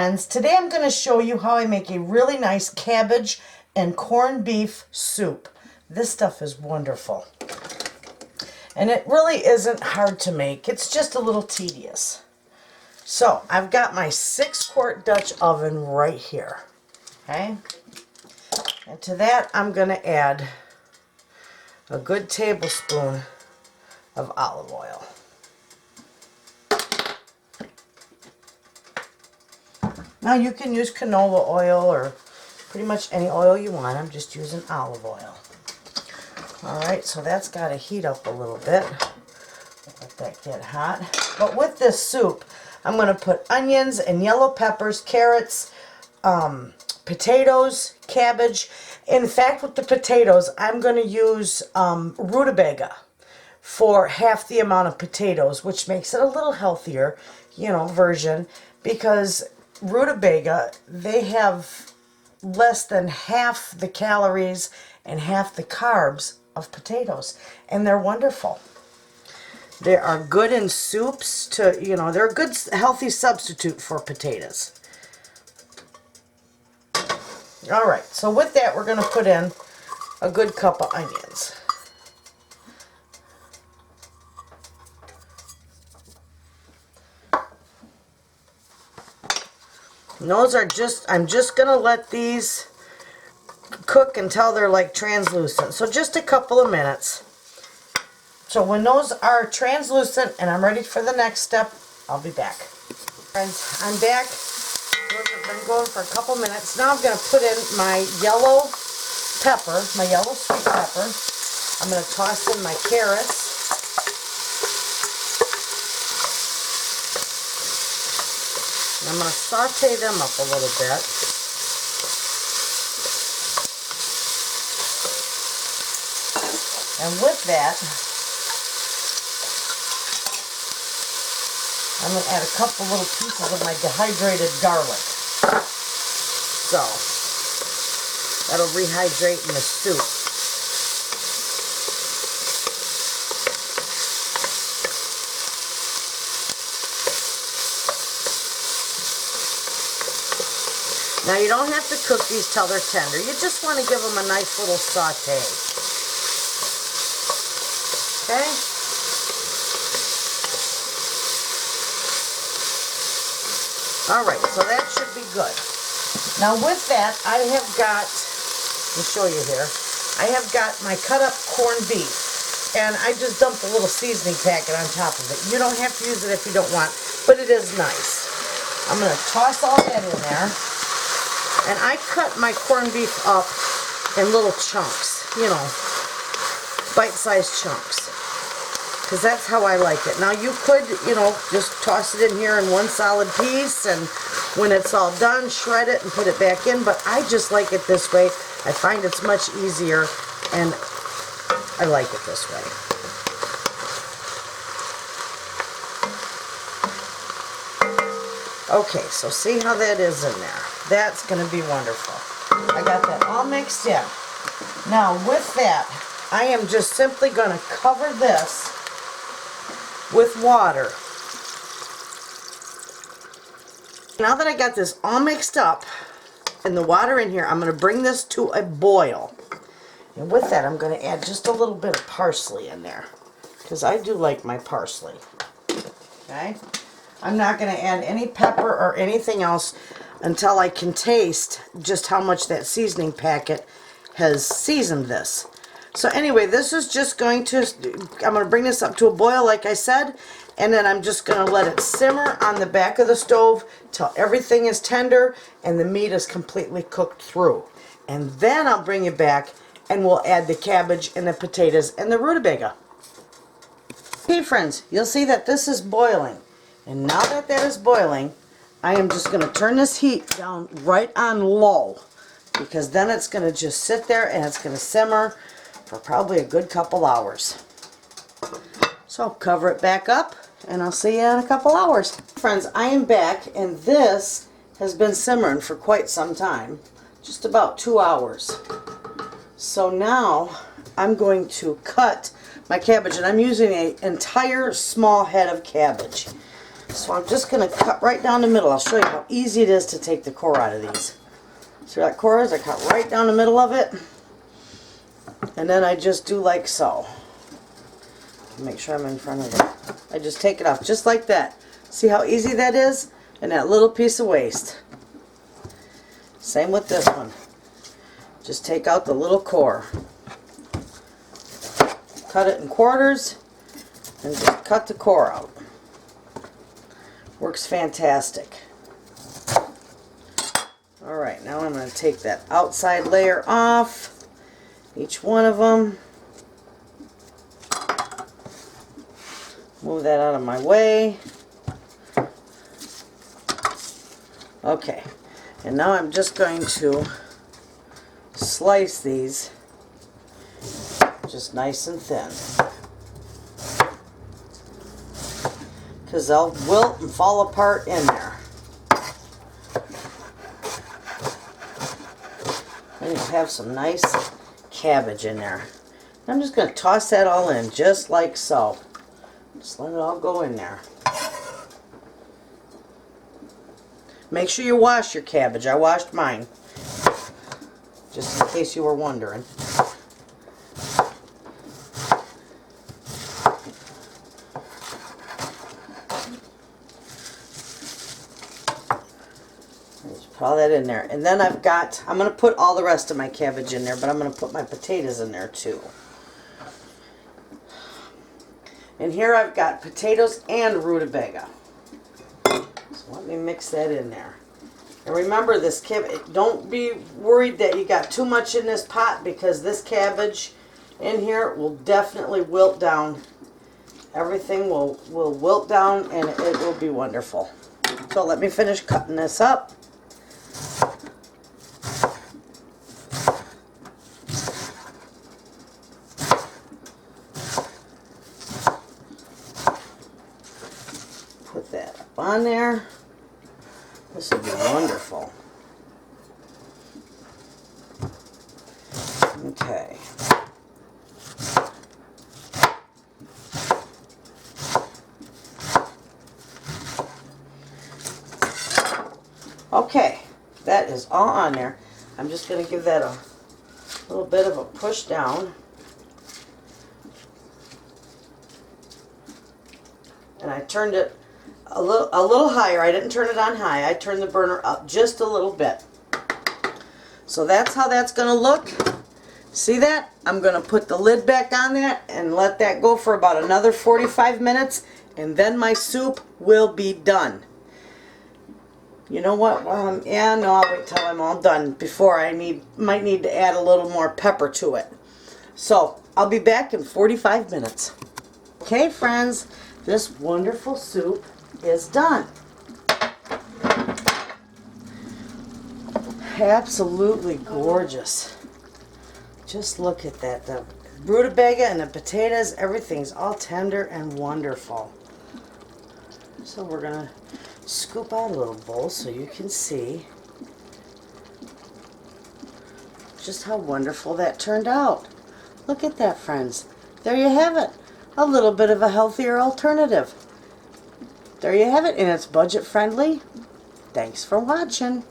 friends, today I'm going to show you how I make a really nice cabbage and corned beef soup. This stuff is wonderful. And it really isn't hard to make, it's just a little tedious. So I've got my 6-quart Dutch oven right here. Okay? And to that I'm going to add a good tablespoon of olive oil. Now you can use canola oil or pretty much any oil you want. I'm just using olive oil. Alright, so that's got to heat up a little bit. Let that get hot. But with this soup, I'm going to put onions and yellow peppers, carrots, potatoes, cabbage. In fact, with the potatoes, I'm going to use rutabaga for half the amount of potatoes, which makes it a little healthier, version, because rutabaga, they have less than half the calories and half the carbs of potatoes, and they're wonderful. They are good in soups they're a good healthy substitute for potatoes. Alright, so with that we're going to put in a good cup of onions. And those are I'm just going to let these cook until they're like translucent. So just a couple of minutes. So when those are translucent and I'm ready for the next step, I'll be back. Friends, I'm back. I've been going for a couple minutes. Now I'm going to put in my yellow pepper, my yellow sweet pepper. I'm going to toss in my carrots. I'm going to saute them up a little bit. And with that, I'm going to add a couple little pieces of my dehydrated garlic. So, that'll rehydrate in the soup. Now you don't have to cook these till they're tender. You just want to give them a nice little saute. Okay? Alright, so that should be good. Now with that, I have got, let me show you here, I have got my cut up corned beef. And I just dumped a little seasoning packet on top of it. You don't have to use it if you don't want, but it is nice. I'm going to toss all that in there. And I cut my corned beef up in little chunks, bite-sized chunks. Because that's how I like it. Now you could, just toss it in here in one solid piece, and when it's all done, shred it and put it back in. But I just like it this way. I find it's much easier, and I like it this way. Okay, so see how that is in there. That's going to be wonderful. I got that all mixed in. Now with that, I am just simply going to cover this with water. Now that I got this all mixed up and the water in here, I'm going to bring this to a boil. And with that, I'm going to add just a little bit of parsley in there, because I do like my parsley. Okay? I'm not going to add any pepper or anything else until I can taste just how much that seasoning packet has seasoned this. So anyway, this is just going to, I'm going to bring this up to a boil like I said, and then I'm just going to let it simmer on the back of the stove till everything is tender and the meat is completely cooked through. And then I'll bring it back and we'll add the cabbage and the potatoes and the rutabaga. Okay friends, you'll see that this is boiling. And now that that is boiling, I am just going to turn this heat down right on low, because then it's going to just sit there and it's going to simmer for probably a good couple hours. So I'll cover it back up and I'll see you in a couple hours. Friends, I am back, and this has been simmering for quite some time, just about 2 hours. So now I'm going to cut my cabbage, and I'm using an entire small head of cabbage. So I'm just going to cut right down the middle. I'll show you how easy it is to take the core out of these. So that core is, I cut right down the middle of it. And then I just do like so. Make sure I'm in front of it. I just take it off just like that. See how easy that is? And that little piece of waste. Same with this one. Just take out the little core. Cut it in quarters and just cut the core out. Works fantastic. Alright, now I'm going to take that outside layer off. Each one of them. Move that out of my way. Okay, and now I'm just going to slice these just nice and thin, because they'll wilt and fall apart in there. And you have some nice cabbage in there. I'm just going to toss that all in just like so. Just let it all go in there. Make sure you wash your cabbage. I washed mine, just in case you were wondering. Just put all that in there. And then I'm going to put all the rest of my cabbage in there, but I'm going to put my potatoes in there too. And here I've got potatoes and rutabaga. So let me mix that in there. And remember, this cabbage, don't be worried that you got too much in this pot, because this cabbage in here will definitely wilt down. Everything will wilt down, and it will be wonderful. So let me finish cutting this up. Put that up on there. This will be wonderful. Okay. Okay, that is all on there. I'm just going to give that a little bit of a push down. And I turned it a little higher. I didn't turn it on high. I turned the burner up just a little bit. So that's how that's going to look. See that? I'm going to put the lid back on that and let that go for about another 45 minutes, and then my soup will be done. You know what? Yeah, no, I'll wait till I'm all done before I might need to add a little more pepper to it. So I'll be back in 45 minutes. Okay, friends, this wonderful soup is done. Absolutely gorgeous. Just look at that. The rutabaga and the potatoes, everything's all tender and wonderful. So we're going to scoop out a little bowl so you can see just how wonderful that turned out. Look at that, friends. There you have it. A little bit of a healthier alternative. There you have it, and it's budget friendly. Thanks for watching.